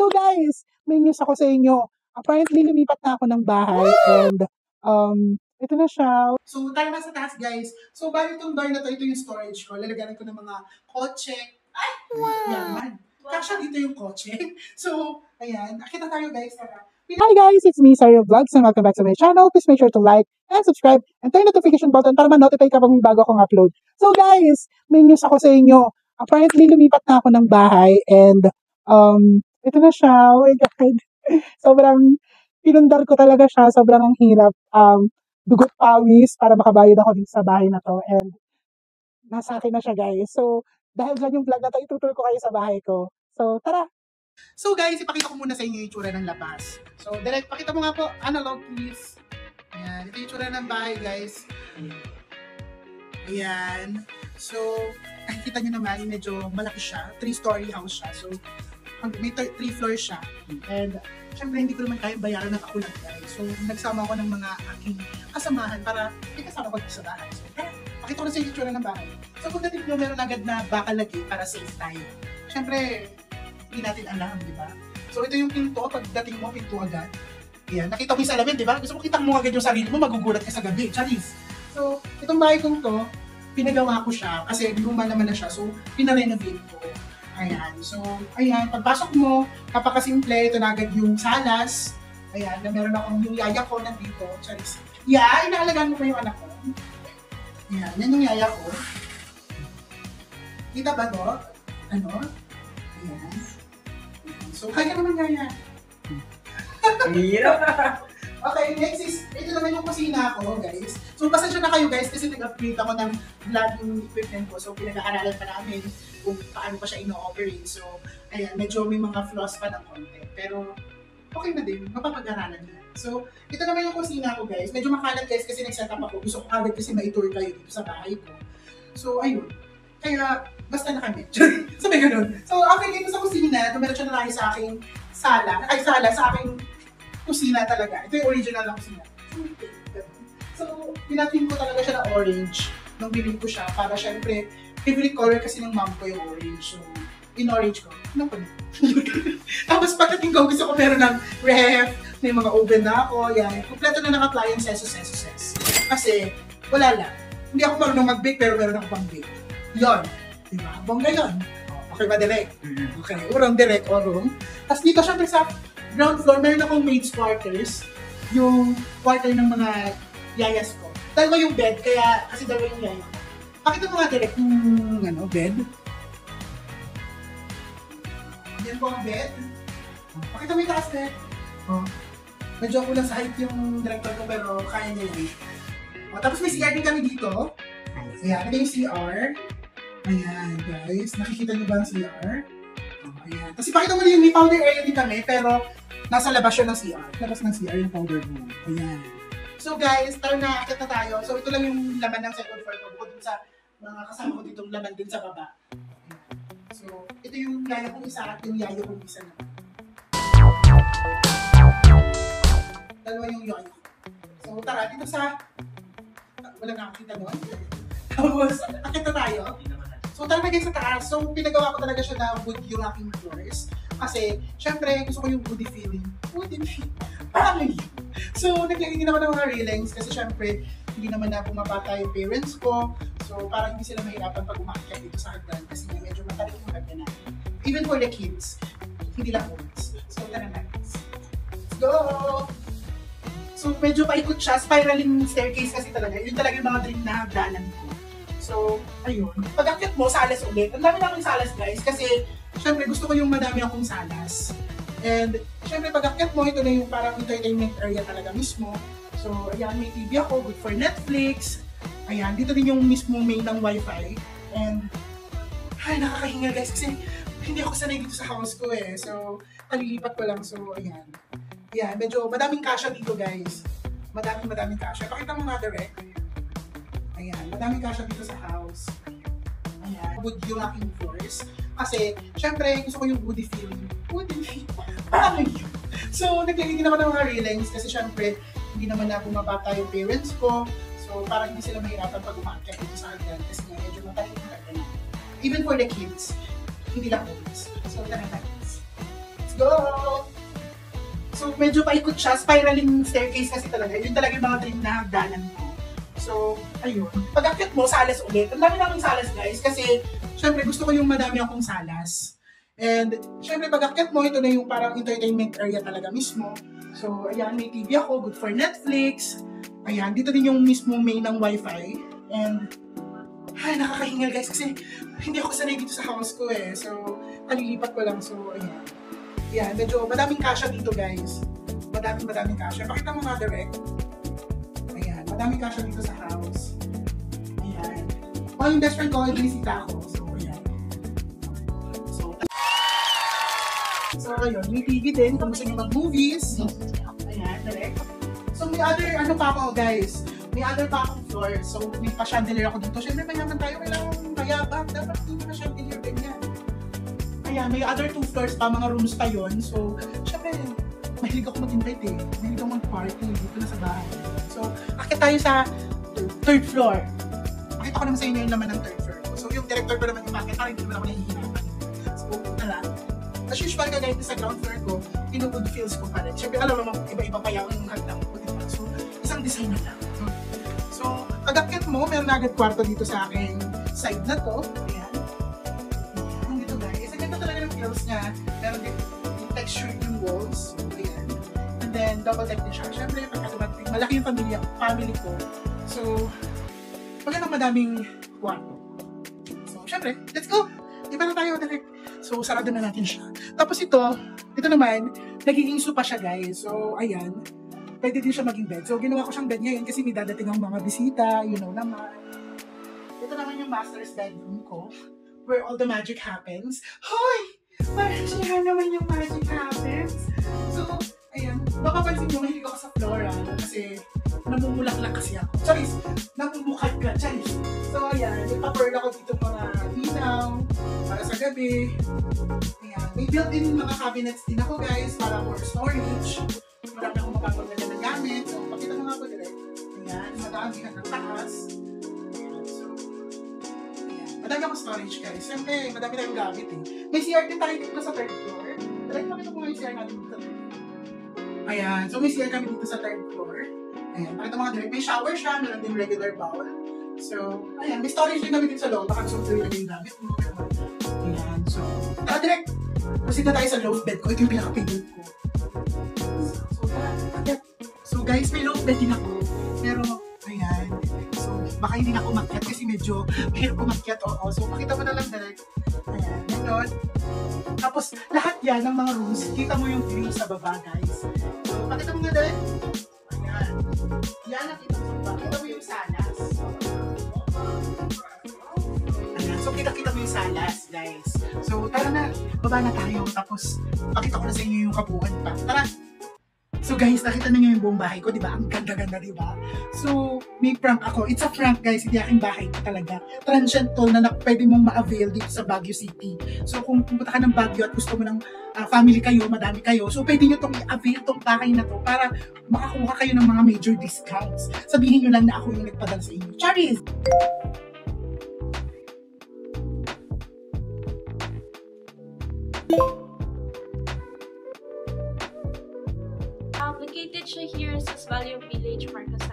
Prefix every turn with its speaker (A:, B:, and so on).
A: So guys, may news ako sa inyo. Apparently, lumipat na ako ng bahay and ito na siya. So, tayo na sa taas guys. So, bali itong door na to, ito yung storage ko. Lalagyan ko ng mga kotse. Ay! Wow! Yaman. Kasha dito yung kotse. So, ayan. Akita tayo guys. Tara. Hi guys, it's me, Sario Vlogs, and welcome back to my channel. Please make sure to like and subscribe and turn the notification button para ma-notify kapag may bago akong upload. So guys, may news ako sa inyo. Apparently, lumipat na ako ng bahay and ito na siya. Oh my God. Sobrang pinundar ko talaga siya. Sobrang ang hirap. Dugot pawis para makabayad ako dito sa bahay na to. And nasa akin na siya guys. So, dahil dyan yung vlog na to, itutur ko kayo sa bahay ko. So, tara! So guys, ipakita ko muna sa inyo yung itsura ng labas. So, direct, pakita mo nga po, analog please. Ayan, ito yung itsura ng bahay guys. Ayan. So, nakikita nyo naman, medyo malaki siya. 3-story house siya. So, may 3 floors siya. And, syempre, hindi ko naman kaya bayaran ng kakulang guys. So, nagsama ako ng mga aking kasamahan para may kasama ko dito sa bahay. So, pakita ko na sa inyo yung itsura ng bahay. So, kung dating nyo, meron agad na bakal lagi para safe tayo. Syempre, hindi natin alam, di ba? So, ito yung pinto. Pagdating mo, pinto agad. Ayan, nakita mo yung salamin, di ba? Gusto mo kitang mo agad yung sarili mo, magugulat ka sa gabi. Charis! So, itong bahay kong to, pinagawa ko siya kasi luma naman na siya. So, pinarenovate ko. Ayan. So, ayan. Pagpasok mo, napakasimple. Ito na agad yung salas. Ayan, na meron akong yung yaya ko nandito. Charis. Yeah, inaalagaan mo pa yung anak ko. Ayan, yan yung yaya ko. Kita ba to? Ano? Ayan. So, kaya naman yaya. Okay, next is, ito naman yung kusina ko, guys. So, pasensya na kayo, guys, kasi nag-upgrade ako ng vlogging equipment ko. So, pinag-aaralan pa namin kung paano pa siya ino-operate. So, ayan, medyo may mga flaws pa ng konti. Pero, okay na din, mapapag-aralan niya. So, ito naman yung kusina ko, guys. Medyo makalat, guys, kasi nag-set up ako. Gusto ko agad kasi ma-tour kayo dito sa bahay ko. So, ayun. Kaya, basta na kami. So, may ganun. So, okay, dito sa kusina, dumiretso na tayo sa aking sala. Sa aking kusina talaga. Ito yung original na kusina. So, pinatin ko talaga siya na orange nung bilhin ko siya para syempre, favorite color kasi ng mom ko yung orange. So, in-orange ko. Ano ko na? Tapos pagdating ko, gusto ko meron ng ref, may mga oven na ako, yan. Kompleto na ng appliances. Kasi, wala lang. Hindi ako marunong mag-bake, pero meron ako pang-bake. Yon. Diba? Bongga yun. Okay ba, direct? Okay. Urong direct, urong. Tapos dito, syempre sa ground floor, meron akong maid's quarters. Yung quarter ng mga yayas ko. Dalawa yung bed, kaya kasi dalawa yung yaya ko. Pakita mo nga direct yung bed. Yan po ang bed. Pakita mo yung taas, bed. Medyo ako lang sa height yung director ko, pero kaya niya yun. Tapos may CR din kami dito. Ayan, ito yung CR. Ayan, guys. Nakikita niyo ba ang CR? Ayan. Tapos ipakita mo na yung may powder area din kami, pero nasa labas siya ng CR. Labas ng CR yung powder room. Ayan. So guys, tara na, akit na tayo. So ito lang yung laman ng second floor ko. Bukod dun sa mga kasama ko ditong laman din sa baba. Ayan. So, ito yung yaya kong isa at yung yaya kong isa naman. Dalawa yung yaya ko. So tara, dito sa wala nakakita doon. Tapos, akit na tayo. So, tara na guys sa taas. So, pinagawa ko talaga siya na wood yung aking floors. Kasi, syempre, gusto ko yung woody feeling. Woody feeling. Parang yun. So, naglagay din ako ng mga railings kasi syempre, hindi naman na bumabata yung parents ko. So, parang hindi sila mahirapan pag umakyat dito sa hagdan kasi medyo matarik yung hagdan natin. Even for the kids, hindi lang kids. So, tara na guys. Let's go! So, medyo paikot siya. Spiraling staircase kasi talaga. Yun talaga yung mga dream na hagdanan ko. So, ayun. Pag-akyat mo, salas ulit. Ang dami na akong salas, guys. Kasi, syempre, gusto ko yung madami akong salas. And, syempre, pag-akyat mo, ito na yung parang entertainment area talaga mismo. So, ayan, may TV ako. Good for Netflix. Ayan, dito din yung mismo main ng wifi. And, ay, nakakahinga, guys. Kasi, hindi ako sanay dito sa house ko eh. So, kalilipat ko lang. So, ayan. Ayan, medyo madaming kasya dito, guys. Madaming kasya. Pakita mo nga direct. Ayan, madaming kasya dito sa house. Ayan, wood yung aking floors. Kasi, syempre, gusto ko yung woody feeling. Woody feeling? Parang yun. So, naglagay din ako ng mga railings kasi syempre, hindi naman na bumabata yung parents ko. So, parang hindi sila mahirapan pag umakyat dito sa hagdan kasi medyo matalit yung hagdan natin. Even for the kids, hindi lang kids. So, tara guys. Let's Let's go! So, medyo paikot siya. Spiraling staircase kasi talaga. Yun talaga yung mga dream na hagdanan ko. So, ayun. Pag-akit mo, salas ulit. Ang dami naming salas, guys. Kasi, syempre, gusto ko yung madami akong salas. And, syempre, pag-akit mo, ito na yung parang entertainment area talaga mismo. So, ayan, may TV ako. Good for Netflix. Ayan, dito din yung mismo main ng wifi. And, ay, nakakahingal, guys. Kasi, hindi ako sanay dito sa house ko eh. So, kalilipat ko lang. So, ayan. Yan, medyo madaming kasya dito, guys. Madaming kasya. Pakita mo nga direct. Ayan, madaming kasya dito sa house. Ayan. O, yung best friend ko, binisita ako. So, ayan. So, ayun. May TV din. Kung gusto nyo mag-movies. Ayan, direct. So, may other, ano pa ako, guys. May other pa akong floor. So, may pa-chandelier ako dito. Siyempre, mayaman tayo. Kailangan mayabang. Dapat hindi na chandelier ganyan. Ayan, may other 2 floors pa, mga rooms pa yon. So, syempre, mahilig ako mag-invite eh. Mahilig ako mag-party dito na sa bahay. So, akit tayo sa 3rd floor. Pakita ko naman sa inyo yung laman ng 3rd floor. So, yung director ko naman yung pakit, hindi naman ako nahihirapan. So, tala. As usual, kagaya sa ground floor ko, good feels ko pa rin. Syempre, alam naman, iba-iba pa yung hagdang ko. Diba? So, isang design na lang. So, pag-akit mo, meron na agad kwarto dito sa aking side na to. Ayan. Niya, meron din yung texture yung walls. Ayan. And then, double deck din siya. Siyempre, pagkatumating, malaki yung family ko. So, magandang madaming kwarto. So, siyempre, let's go! Iba na tayo direct. So, sarado na natin siya. Tapos ito naman, nagiging sopa siya, guys. So, ayan. Pwede din siya maging bed. So, ginawa ko siyang bed ngayon kasi may dadating ang mga bisita, you know naman. Ito naman yung master's bedroom ko, where all the magic happens. Hoy! Parang siya naman yung magic happens. So, ayan. Mapapansin nyo, mahilig ako sa flora. Kasi, namumulaklak kasi ako. Charis! Namumukad ka, Charis! So, ayan. Nagpa-pearl ako dito mga ilaw. Para sa gabi. Ayan. May built-in mga cabinets din ako, guys. Para for storage. Marami akong mapapagdagan ng gamit. So, pakita mo nga po direct. Ayan. Madamihan ng taas. Madami akong storage, guys. Siyempre, madami tayong gamit eh. May CR din tayo dito sa 3rd floor. Direct pakita ko nga yung CR natin dito. Ayan. So, may CR kami dito sa 3rd floor. Ayan. Pakita mga direct. May shower siya. Meron din regular bowl. So, ayan. May storage din kami dito sa loob. Baka gusto ko yung gamit mo. Ayan. So, direct. Proceed na tayo sa loaf bed ko. Ito yung pinaka-favorite ko. So, guys, may loaf bed din ako. Pero, ayan. Baka hindi na ako umakyat kasi medyo mahirap umakyat. Oo. So, makita mo na lang direct. Ayan. Ganyan. Tapos, lahat yan ng mga rooms, kita mo yung view sa baba, guys. So, pakita mo nga direct. Ayan. Yan ang kita mo sa baba. Kita mo yung salas. Ayan. So, kita mo yung salas, guys. So, tara na. Baba na tayo. Tapos, pakita ko na sa inyo yung kabuuan pa. Tara! So guys, nakita na niyo yung buong bahay ko, di ba? Ang ganda-ganda, di ba? So, may prank ako. It's a prank, guys. Hindi aking bahay talaga. Transient to na pwede mong ma-avail dito sa Baguio City. So, kung pumunta ka ng Baguio at gusto mo ng family kayo, madami kayo, so pwede nyo itong i-avail itong bahay na to para makakuha kayo ng mga major discounts. Sabihin nyo lang na ako yung nagpadala sa inyo. Charis!
B: Located siya here sa Value Village, Marcos